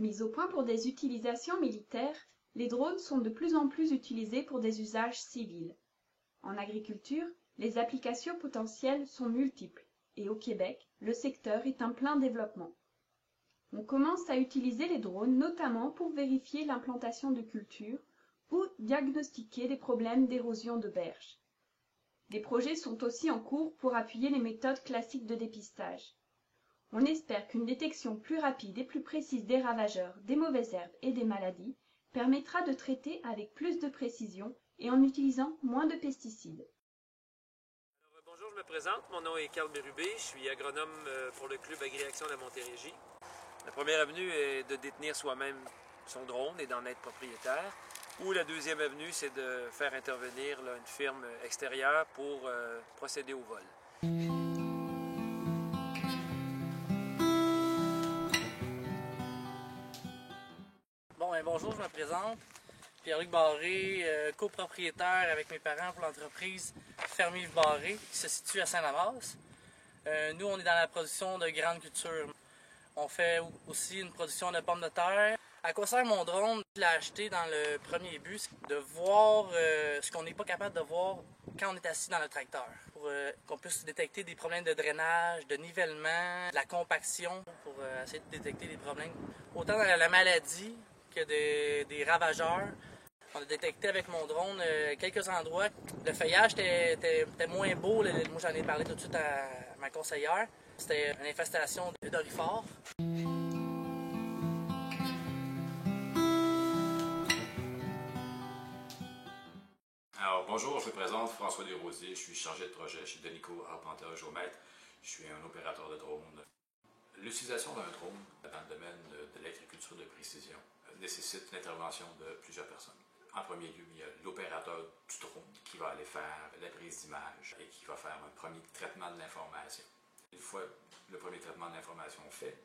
Mis au point pour des utilisations militaires, les drones sont de plus en plus utilisés pour des usages civils. En agriculture, les applications potentielles sont multiples et au Québec, le secteur est en plein développement. On commence à utiliser les drones notamment pour vérifier l'implantation de cultures ou diagnostiquer des problèmes d'érosion de berges. Des projets sont aussi en cours pour appuyer les méthodes classiques de dépistage. On espère qu'une détection plus rapide et plus précise des ravageurs, des mauvaises herbes et des maladies permettra de traiter avec plus de précision et en utilisant moins de pesticides. Bonjour, je me présente. Mon nom est Carl Bérubé. Je suis agronome pour le club Agri-Action de la Montérégie. La première avenue est de détenir soi-même son drone et d'en être propriétaire. Ou la deuxième avenue, c'est de faire intervenir une firme extérieure pour procéder au vol. Bonjour, je me présente. Pierre-Luc Barré, copropriétaire avec mes parents pour l'entreprise Fermier Barré qui se situe à Saint-Lamasse. Nous, on est dans la production de grandes cultures. On fait aussi une production de pommes de terre. À quoi sert mon drone? Je l'ai acheté dans le premier but, de voir ce qu'on n'est pas capable de voir quand on est assis dans le tracteur. Pour qu'on puisse détecter des problèmes de drainage, de nivellement, de la compaction, pour essayer de détecter des problèmes autant dans la maladie que des ravageurs. On a détecté avec mon drone quelques endroits. Le feuillage était moins beau. Moi, j'en ai parlé tout de suite à ma conseillère. C'était une infestation de dorifort. Alors, bonjour, je me présente François Desrosiers. Je suis chargé de projet chez Denico Arpenteur Géomètre. Je suis un opérateur de drone. L'utilisation d'un drone dans le domaine de l'agriculture de précision nécessite l'intervention de plusieurs personnes. En premier lieu, il y a l'opérateur du drone qui va aller faire la prise d'image et qui va faire un premier traitement de l'information. Une fois le premier traitement de l'information fait,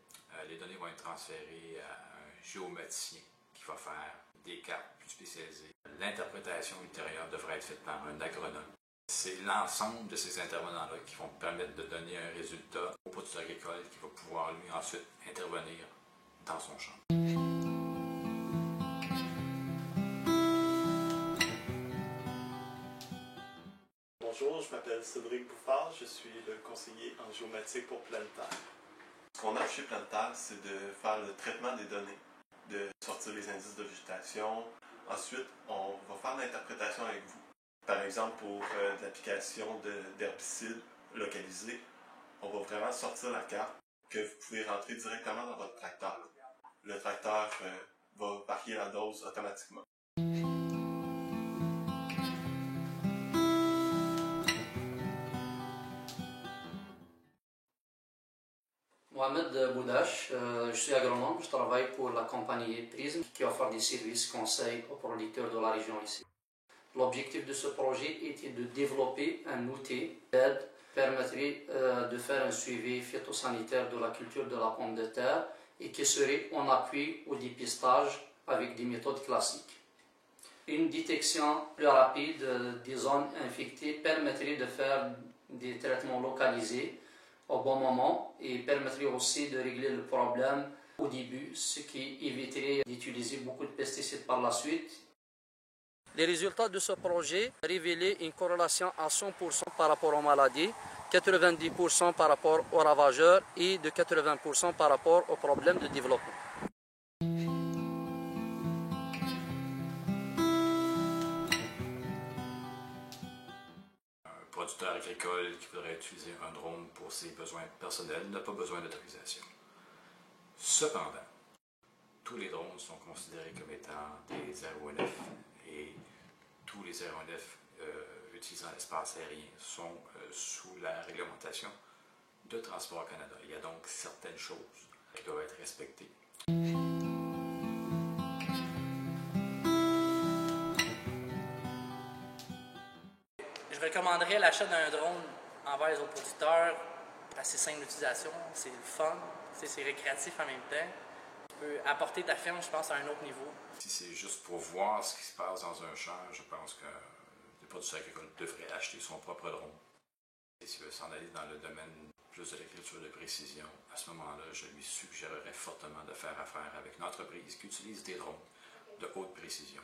les données vont être transférées à un géomaticien qui va faire des cartes plus spécialisées. L'interprétation ultérieure devrait être faite par un agronome. C'est l'ensemble de ces intervenants-là qui vont permettre de donner un résultat au producteur agricole qui va pouvoir lui ensuite intervenir dans son champ. Bonjour, je m'appelle Cédric Bouffard, je suis le conseiller en géomatique pour Planetaire. Ce qu'on a chez Planetaire, c'est de faire le traitement des données, de sortir les indices de végétation. Ensuite, on va faire l'interprétation avec vous. Par exemple, pour l'application d'herbicides localisés, on va vraiment sortir la carte que vous pouvez rentrer directement dans votre tracteur. Le tracteur va varier la dose automatiquement. Mohamed Boudache, je suis agronome, je travaille pour la compagnie Prism qui offre des services conseils aux producteurs de la région ici. L'objectif de ce projet était de développer un outil d'aide qui permettrait de faire un suivi phytosanitaire de la culture de la pomme de terre et qui serait en appui au dépistage avec des méthodes classiques. Une détection plus rapide des zones infectées permettrait de faire des traitements localisés au bon moment et permettrait aussi de régler le problème au début, ce qui éviterait d'utiliser beaucoup de pesticides par la suite. Les résultats de ce projet révélaient une corrélation à 100% par rapport aux maladies, 90% par rapport aux ravageurs et de 80% par rapport aux problèmes de développement. Un producteur agricole qui voudrait utiliser un drone pour ses besoins personnels n'a pas besoin d'autorisation. Cependant, tous les drones sont considérés comme étant des aéronefs et tous les aéronefs utilisant l'espace aérien sont sous la réglementation de Transport Canada. Il y a donc certaines choses qui doivent être respectées. Je recommanderais l'achat d'un drone envers les autres producteurs. Assez simple d'utilisation, c'est le fun, c'est récréatif en même temps. Tu peux apporter ta ferme, je pense, à un autre niveau. Si c'est juste pour voir ce qui se passe dans un champ, je pense que le producteur agricole devrait acheter son propre drone. Et s'il veut s'en aller dans le domaine plus de l'agriculture de précision, à ce moment-là, je lui suggérerais fortement de faire affaire avec une entreprise qui utilise des drones de haute précision.